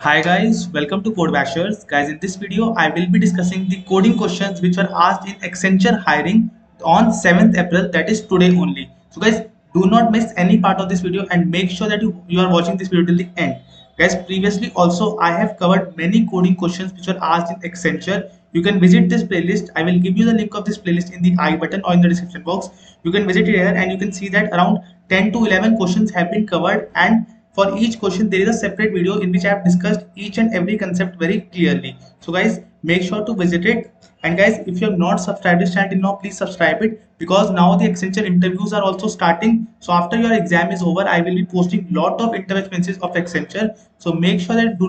Hi guys, welcome to Code Bashers. Guys, in this video, I will be discussing the coding questions which were asked in Accenture hiring on 7th April, that is today only. So guys, do not miss any part of this video and make sure that you are watching this video till the end. Guys, previously also I have covered many coding questions which were asked in Accenture. You can visit this playlist. I will give you the link of this playlist in the I button or in the description box. You can visit here and you can see that around 10 to 11 questions have been covered, and for each question there is a separate video in which I have discussed each and every concept very clearly. So guys, make sure to visit it. And guys, if you have not subscribed this channel till now, please subscribe it, because now the Accenture interviews are also starting. So after your exam is over, I will be posting lot of interview expenses of Accenture. So make sure that do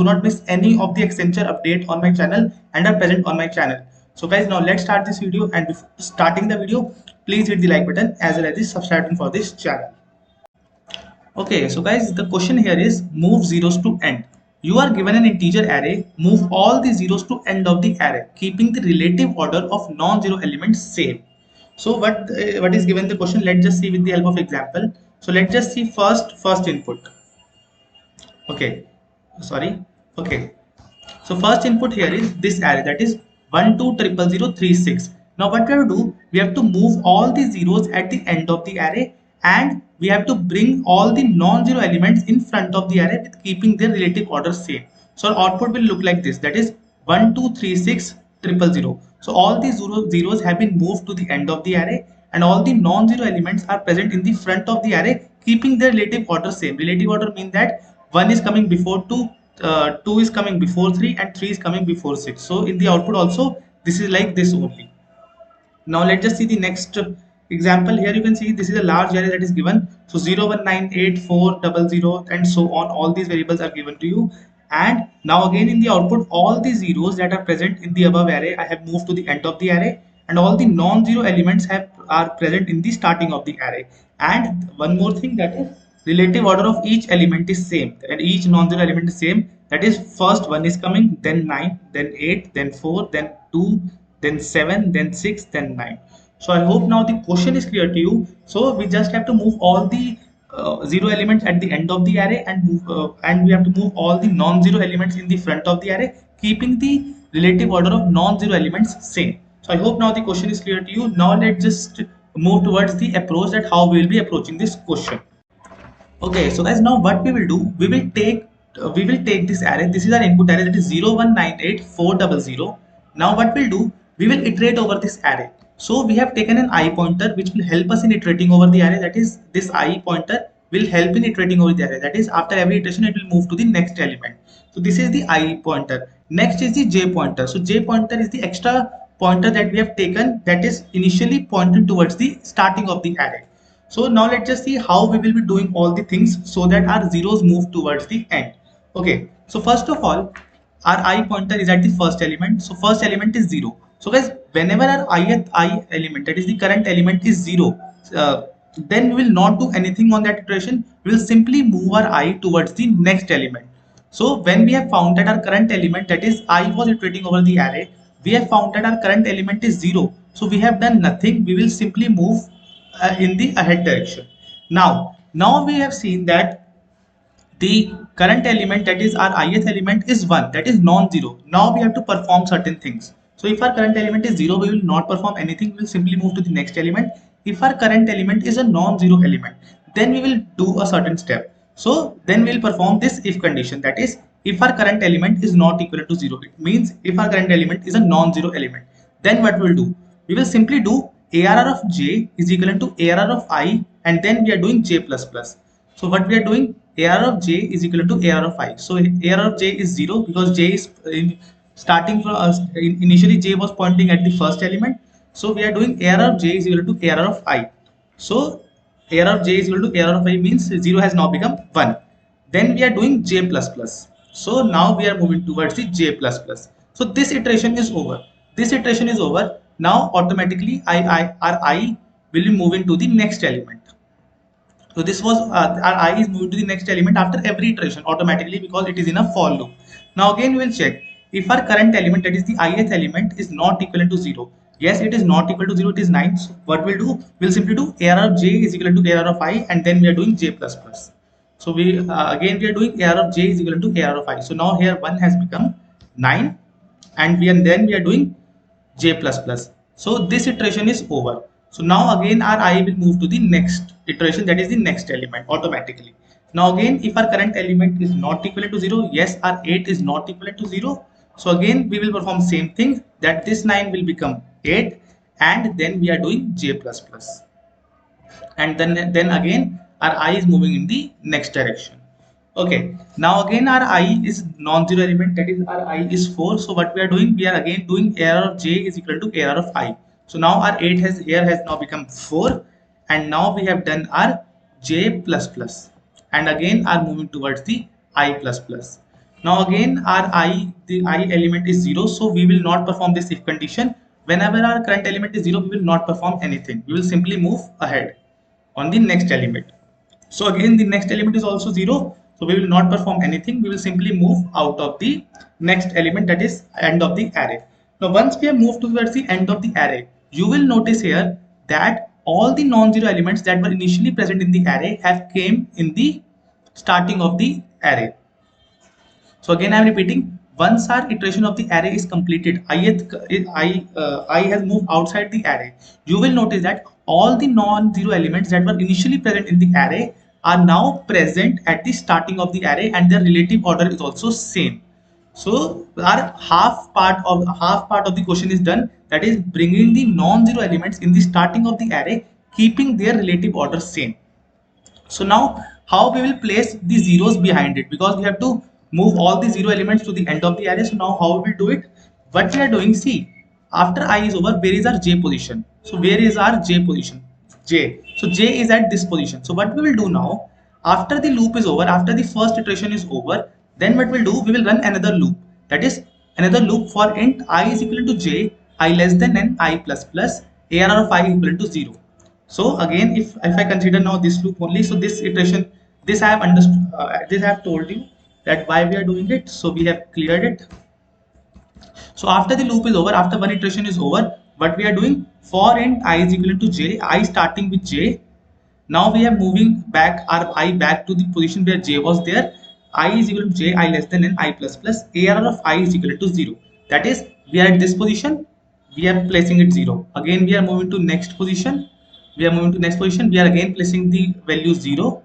not miss any of the Accenture update on my channel and are present on my channel. So guys, now let's start this video, and before starting the video, please hit the like button as well as the subscribe button for this channel. Okay, so guys, the question here is move zeros to end. You are given an integer array, move all the zeros to end of the array, keeping the relative order of non-zero elements same. So what is given the question? Let's just see with the help of example. So let's just see first input. Okay, sorry. Okay, so first input here is this array, that is 12000036. Now what we have to do, we have to move all the zeros at the end of the array, and we have to bring all the non-zero elements in front of the array with keeping their relative order same. So our output will look like this, that is 1236000. So all these zeros have been moved to the end of the array, and all the non-zero elements are present in the front of the array, keeping their relative order same. Relative order means that 1 is coming before 2, 2 is coming before 3, and 3 is coming before 6. So in the output also this is like this only. Now let's just see the next example. Here you can see this is a large array that is given. So 0198400 and so on, all these variables are given to you. And now again in the output, all the zeros that are present in the above array I have moved to the end of the array, and all the non-zero elements are present in the starting of the array. And one more thing, that is relative order of each element is same, and each non-zero element is same. That is first 1 is coming, then 9, then 8, then 4, then 2, then 7, then 6, then 9. So I hope now the question is clear to you. So we just have to move all the zero elements at the end of the array, and we have to move all the non-zero elements in the front of the array, keeping the relative order of non-zero elements same. So I hope now the question is clear to you. Now let's just move towards the approach, that how we will be approaching this question. Okay, so guys, now what we will do, we will take this array. This is our input array, that is 0198400. Now what we'll do, we will iterate over this array. So we have taken an I pointer which will help us in iterating over the array. That is, this I pointer will help in iterating over the array. That is, after every iteration it will move to the next element. So this is the I pointer. Next is the J pointer. So J pointer is the extra pointer that we have taken, that is initially pointed towards the starting of the array. So now let's just see how we will be doing all the things so that our zeros move towards the end. Okay, so first of all, our I pointer is at the first element. So first element is 0. So guys, whenever our ith I element, that is the current element, is 0, then we will not do anything on that iteration. We will simply move our I towards the next element. So when we have found that our current element, that is I was iterating over the array, we have found that our current element is 0. So we have done nothing. We will simply move in the ahead direction. Now we have seen that the current element, that is our ith element, is 1, that is non-zero. Now we have to perform certain things. So if our current element is 0, we will not perform anything. We will simply move to the next element. If our current element is a non-zero element, then we will do a certain step. So then we will perform this if condition, that is, if our current element is not equal to 0, it means if our current element is a non-zero element, then what we will do, we will simply do ARR of j is equal to ARR of I, and then we are doing j plus plus. So what we are doing, ARR of j is equal to ARR of I. So ARR of j is 0 because j is starting from us. Initially j was pointing at the first element. So we are doing ARR of j is equal to ARR of I. So ARR of j is equal to ARR of I means 0 has now become 1. Then we are doing j plus plus. So now we are moving towards the j plus plus. So this iteration is over. This iteration is over. Now automatically our I will be moving to the next element. So this was our I is moving to the next element after every iteration automatically, because it is in a for loop. Now again we will check if our current element, that is the ith element, is not equal to 0. Yes, it is not equal to 0, it is 9. So what we'll do, we'll simply do ARR of j is equal to ARR of I, and then we are doing j plus plus. So we again we are doing AR of j is equal to AR of I. So now here 1 has become 9, and then we are doing j plus plus. So this iteration is over. So now again our I will move to the next iteration, that is the next element automatically. Now again, if our current element is not equivalent to 0, yes, our 8 is not equivalent to 0. So again we will perform same thing, that this 9 will become 8, and then we are doing j plus plus, and then again our I is moving in the next direction. Okay, now again our I is non-zero element, that is our I is 4. So what we are doing, we are again doing AR of j is equal to AR of I. So now our 8 has here has now become 4, and now we have done our j plus plus, and again are moving towards the I plus plus. Now again our I, the I element is 0, so we will not perform this if condition. Whenever our current element is 0, we will not perform anything, we will simply move ahead on the next element. So again the next element is also 0, so we will not perform anything, we will simply move out of the next element, that is end of the array. Now once we have moved towards the end of the array, you will notice here that all the non-zero elements that were initially present in the array have came in the starting of the array. So again I am repeating, once our iteration of the array is completed, I has moved outside the array, you will notice that all the non-zero elements that were initially present in the array are now present at the starting of the array, and their relative order is also same. So our half part of the question is done, that is bringing the non-zero elements in the starting of the array, keeping their relative order same. So now how we will place the zeros behind it, because we have to move all the zero elements to the end of the array. So now how we will do it? What we are doing, see, after I is over, where is our j position? So where is our j position? J. So j is at this position. So what we will do now, after the loop is over, after the first iteration is over, then what we'll do, we will run another loop, that is another loop for int I is equal to j, I less than n, I plus plus, ARR of I equal to 0. So again, if I consider now this loop only, so this iteration, this I have understood, this I have told you that why we are doing it. So we have cleared it. So after the loop is over, after one iteration is over, what we are doing, for int I is equal to j, I starting with j. Now we are moving back our I back to the position where j was there. I is equal to j, I less than n, I plus plus, ARR of I is equal to 0. That is, we are at this position, we are placing it 0. Again we are moving to next position, we are moving to next position, we are again placing the value 0,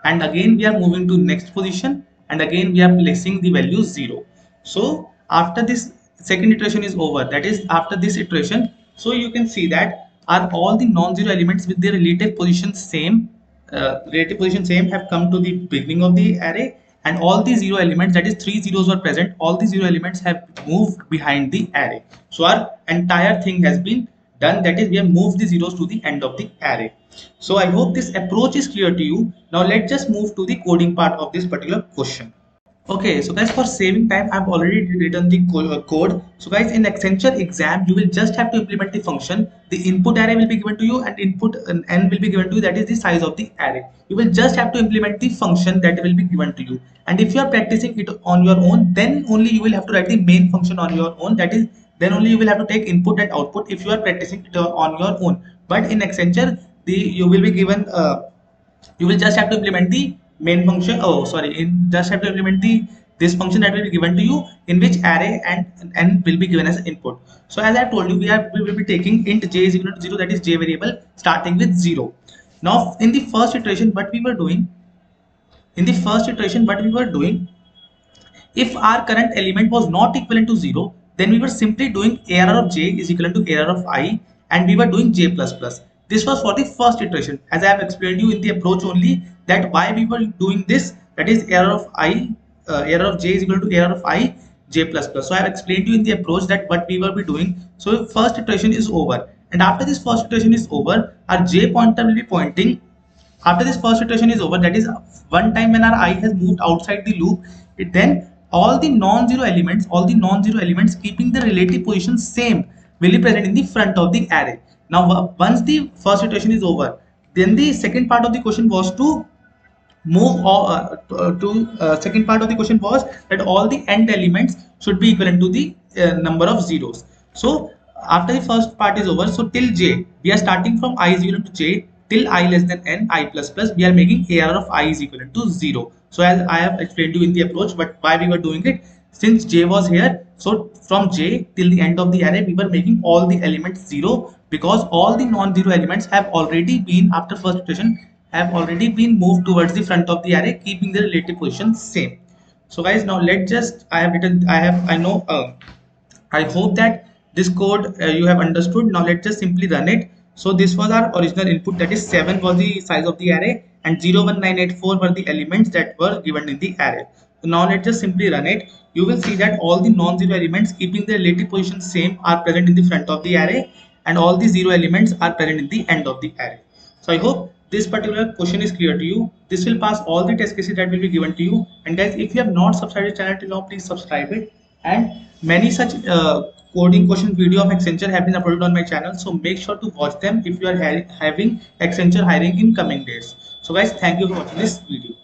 and again we are moving to next position, and again we are placing the value 0. So after this second iteration is over, that is after this iteration, so you can see that are all the non-zero elements with their relative position same have come to the beginning of the array, and all the zero elements, that is three zeros were present, all the zero elements have moved behind the array. So our entire thing has been done, that is we have moved the zeros to the end of the array. So I hope this approach is clear to you. Now let's just move to the coding part of this particular question. Okay, so guys, for saving time, I've already written the code. So guys, in Accenture exam, you will just have to implement the function. The input array will be given to you, and input n will be given to you. That is the size of the array. You will just have to implement the function that will be given to you. And if you are practicing it on your own, then only you will have to write the main function on your own. That is, then only you will have to take input and output if you are practicing it on your own. But in Accenture, you will be given. You will just have to implement the main function, oh sorry, in just have to implement the this function that will be given to you, in which array and n will be given as input. So as I told you, we will be taking int j is equal to 0, that is j variable starting with 0. Now in the first iteration, what we were doing, if our current element was not equivalent to 0, then we were simply doing ARR of j is equal to ARR of I, and we were doing j plus plus. This was for the first iteration, as I have explained you in the approach only, that why we were doing this, that is ARR of I, ARR of j is equal to ARR of I, j plus plus. So I have explained you in the approach that what we will be doing. So first iteration is over, and after this first iteration is over, our j pointer will be pointing. After this first iteration is over, that is one time when our I has moved outside the loop, it then all the non-zero elements keeping the relative position same will be present in the front of the array. Now once the first iteration is over, then the second part of the question was to second part of the question was that all the end elements should be equivalent to the number of zeros. So after the first part is over, so till j, we are starting from I is equal to j, till I less than n, I plus plus, we are making ARR of I is equivalent to 0. So as I have explained to you in the approach, but why we were doing it, since j was here, so from j till the end of the array, we were making all the elements 0, because all the non-zero elements have already been, after first iteration, have already been moved towards the front of the array, keeping the relative position same. So guys, now let's just, I know, I hope that this code you have understood. Now let's just simply run it. So this was our original input, that is 7 was the size of the array and 01984 were the elements that were given in the array. So now let's just simply run it. You will see that all the non-zero elements keeping their relative position same are present in the front of the array, and all the zero elements are present in the end of the array. So I hope this particular question is clear to you. This will pass all the test cases that will be given to you. And guys, if you have not subscribed to the channel till now, please subscribe it. And many such coding question video of Accenture have been uploaded on my channel. So make sure to watch them if you are having Accenture hiring in coming days. So guys, thank you for watching this video.